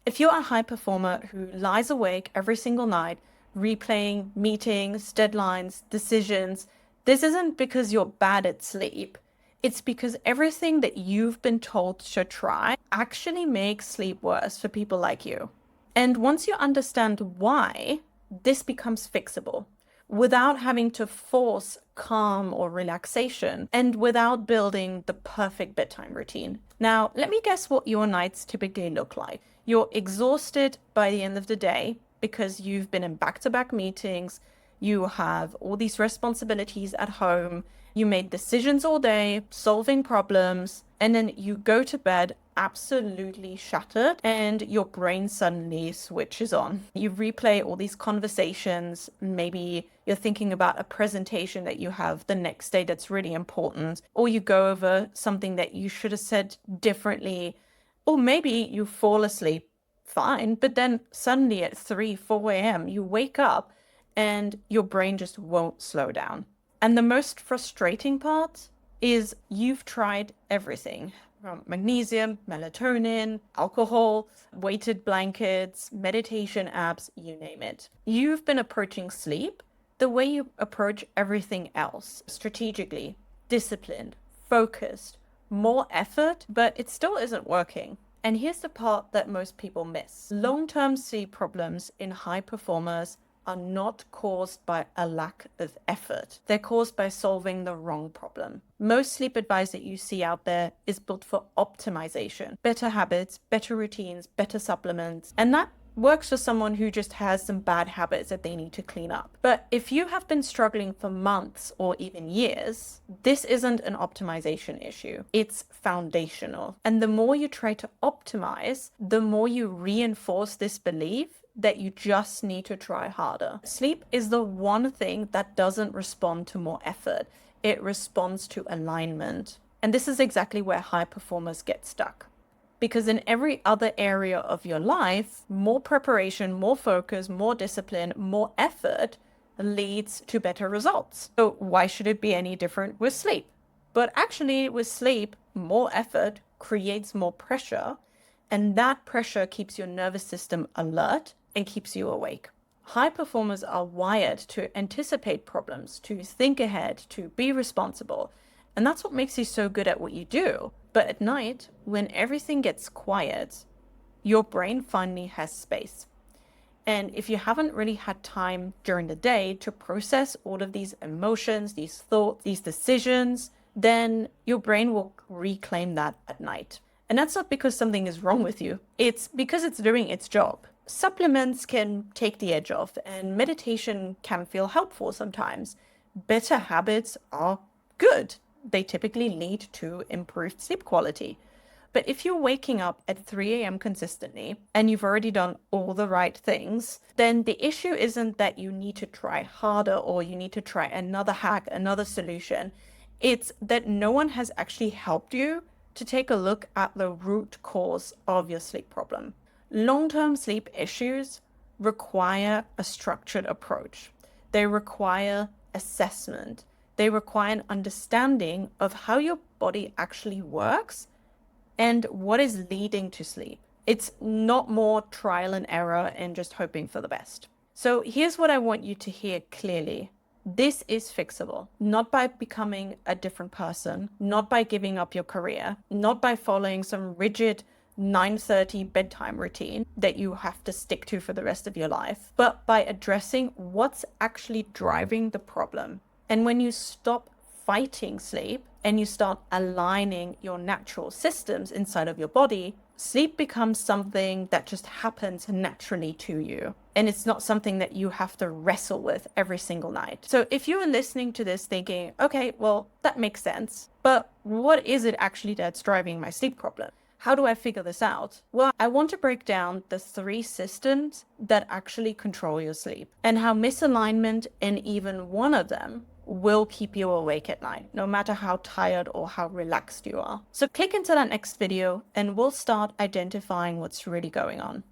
If you're a high performer who lies awake every single night, replaying meetings, deadlines, decisions, this isn't because you're bad at sleep. It's because everything that you've been told to try actually makes sleep worse for people like you. And once you understand why, this becomes fixable without having to force calm or relaxation and without building the perfect bedtime routine. Now, let me guess what your nights typically look like. You're exhausted by the end of the day because you've been in back-to-back meetings, you have all these responsibilities at home, you made decisions all day, solving problems, and then you go to bed absolutely shattered and your brain suddenly switches on. You replay all these conversations. Maybe you're thinking about a presentation that you have the next day that's really important, or you go over something that you should have said differently, or maybe you fall asleep fine, but then suddenly at 3, 4 a.m. you wake up and your brain just won't slow down. And the most frustrating part is you've tried everything from magnesium, melatonin, alcohol, weighted blankets, meditation apps, you name it. You've been approaching sleep the way you approach everything else, strategically, disciplined, focused, more effort, but it still isn't working. And here's the part that most people miss. Long-term sleep problems in high performers are not caused by a lack of effort. They're caused by solving the wrong problem. Most sleep advice that you see out there is built for optimization, better habits, better routines, better supplements, and that works for someone who just has some bad habits that they need to clean up. But if you have been struggling for months or even years, this isn't an optimization issue. It's foundational. And the more you try to optimize, the more you reinforce this belief that you just need to try harder. Sleep is the one thing that doesn't respond to more effort. It responds to alignment. And this is exactly where high performers get stuck. Because in every other area of your life, more preparation, more focus, more discipline, more effort leads to better results. So why should it be any different with sleep? But actually with sleep, more effort creates more pressure, and that pressure keeps your nervous system alert and keeps you awake. High performers are wired to anticipate problems, to think ahead, to be responsible. And that's what makes you so good at what you do. But at night, when everything gets quiet, your brain finally has space. And if you haven't really had time during the day to process all of these emotions, these thoughts, these decisions, then your brain will reclaim that at night. And that's not because something is wrong with you. It's because it's doing its job. Supplements can take the edge off, and meditation can feel helpful sometimes. Better habits are good. They typically lead to improved sleep quality. But if you're waking up at 3 a.m. consistently and you've already done all the right things, then the issue isn't that you need to try harder or you need to try another hack, another solution. It's that no one has actually helped you to take a look at the root cause of your sleep problem. Long-term sleep issues require a structured approach. They require assessment. They require an understanding of how your body actually works and what is leading to sleep. It's not more trial and error and just hoping for the best. So here's what I want you to hear clearly. This is fixable, not by becoming a different person, not by giving up your career, not by following some rigid 9:30 bedtime routine that you have to stick to for the rest of your life, but by addressing what's actually driving the problem. And when you stop fighting sleep and you start aligning your natural systems inside of your body, sleep becomes something that just happens naturally to you. And it's not something that you have to wrestle with every single night. So if you are listening to this thinking, okay, well, that makes sense, but what is it actually that's driving my sleep problem? How do I figure this out? Well, I want to break down the 3 systems that actually control your sleep and how misalignment in even one of them will keep you awake at night, no matter how tired or how relaxed you are. So click into that next video and we'll start identifying what's really going on.